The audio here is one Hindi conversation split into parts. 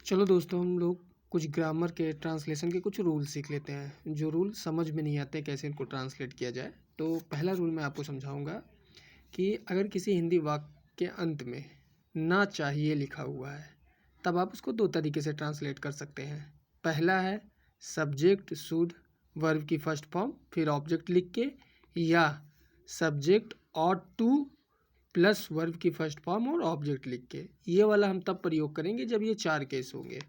चलो दोस्तों, हम लोग कुछ ग्रामर के ट्रांसलेशन के कुछ रूल सीख लेते हैं। जो रूल समझ में नहीं आते कैसे इनको ट्रांसलेट किया जाए। तो पहला रूल मैं आपको समझाऊंगा कि अगर किसी हिंदी वाक्य के अंत में ना चाहिए लिखा हुआ है, तब आप उसको दो तरीके से ट्रांसलेट कर सकते हैं। पहला है सब्जेक्ट शुड, वर्ब की फर्स्ट फॉर्म, फिर ऑब्जेक्ट लिख के, या subject ought to plus verb की फर्स्ट फॉर्म और ऑब्जेक्ट लिख के। ये वाला हम तब प्रयोग करेंगे जब ये चार केस होंगे,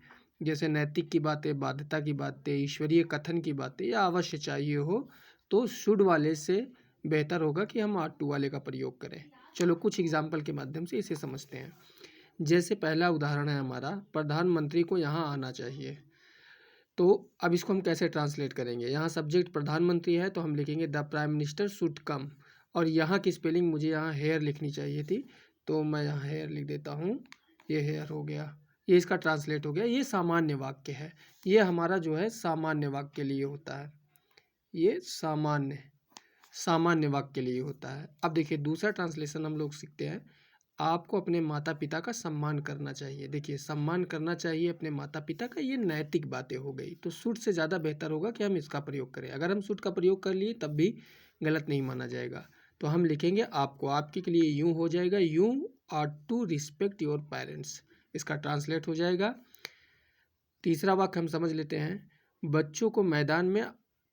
जैसे नैतिक की बातें, बाध्यता की बातें, ईश्वरीय कथन की बातें, या अवश्य चाहिए हो। तो शुड वाले से बेहतर होगा कि हम आर टू वाले का प्रयोग करें। चलो कुछ एग्जाम्पल के माध्यम से इसे समझते हैं। जैसे पहला उदाहरण है हमारा, प्रधानमंत्री को यहाँ आना चाहिए। तो अब इसको हम कैसे ट्रांसलेट करेंगे। यहाँ सब्जेक्ट प्रधानमंत्री है तो हम लिखेंगे the prime minister should come. और यहाँ की स्पेलिंग मुझे यहाँ हेयर लिखनी चाहिए थी, तो मैं यहाँ हेयर लिख देता हूँ। ये हेयर हो गया, ये इसका ट्रांसलेट हो गया। ये सामान्य वाक्य है, ये हमारा जो है सामान्य वाक्य के लिए होता है। ये सामान्य वाक्य के लिए होता है। अब देखिए दूसरा ट्रांसलेशन हम लोग सीखते हैं। आपको अपने माता पिता का सम्मान करना चाहिए। देखिए सम्मान करना चाहिए अपने माता पिता का, ये नैतिक बातें हो गई। तो शुड से ज़्यादा बेहतर होगा कि हम इसका प्रयोग करें। अगर हम शुड का प्रयोग कर लिए तब भी गलत नहीं माना जाएगा। तो हम लिखेंगे आपको, आपके के लिए यूँ हो जाएगा, you are to respect your parents. इसका ट्रांसलेट हो जाएगा। तीसरा वाक्य हम समझ लेते हैं, बच्चों को मैदान में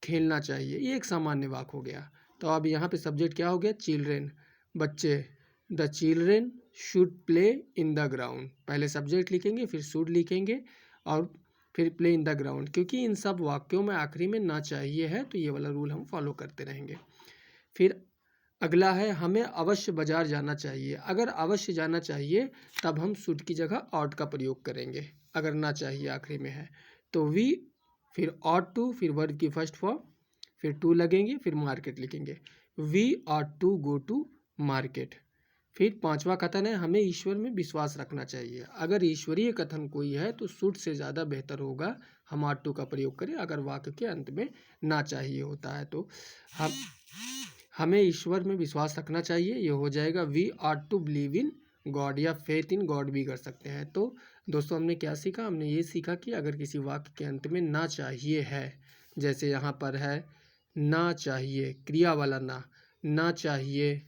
खेलना चाहिए। ये एक सामान्य वाक्य हो गया। तो अब यहाँ पे सब्जेक्ट क्या हो गया, चिल्ड्रेन, बच्चे। The children should play in the ground. पहले सब्जेक्ट लिखेंगे, फिर शुड लिखेंगे, और फिर प्ले इन द ग्राउंड। क्योंकि इन सब वाक्यों में आखिरी में ना चाहिए है, तो ये वाला रूल हम फॉलो करते रहेंगे। फिर अगला है, हमें अवश्य बाजार जाना चाहिए। अगर अवश्य जाना चाहिए तब हम शुड की जगह ऑट का प्रयोग करेंगे। अगर ना चाहिए आखिरी में है तो वी, फिर ऑट टू, फिर वर्ब की फर्स्ट फॉर्म, फिर टू लगेंगे, फिर मार्केट लिखेंगे। We ought to go to market. फिर पांचवा कथन है, हमें ईश्वर में विश्वास रखना चाहिए। अगर ईश्वरीय कथन कोई है तो शुड से ज़्यादा बेहतर होगा हम ऑट टू का प्रयोग करें। अगर वाक्य के अंत में ना चाहिए होता है तो हमें ईश्वर में विश्वास रखना चाहिए। ये हो जाएगा we are to believe in God, या फेथ इन गॉड भी कर सकते हैं। तो दोस्तों हमने क्या सीखा, हमने ये सीखा कि अगर किसी वाक्य के अंत में ना चाहिए है, जैसे यहाँ पर है ना चाहिए, क्रिया वाला ना चाहिए,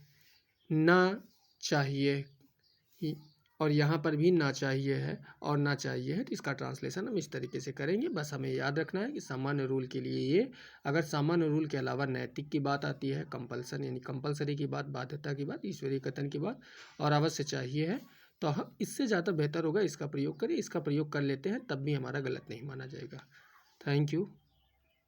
ना चाहिए, और यहाँ पर भी ना चाहिए है और ना चाहिए है, तो इसका ट्रांसलेशन हम इस तरीके से करेंगे। बस हमें याद रखना है कि सामान्य रूल के लिए ये, अगर सामान्य रूल के अलावा नैतिक की बात आती है, कंपल्सन यानी कंपलसरी की बात, बाध्यता की बात, ईश्वरीय कथन की बात, और अवश्य चाहिए है, तो हम इससे ज़्यादा बेहतर होगा इसका प्रयोग करें। इसका प्रयोग कर लेते हैं तब भी हमारा गलत नहीं माना जाएगा। Thank you.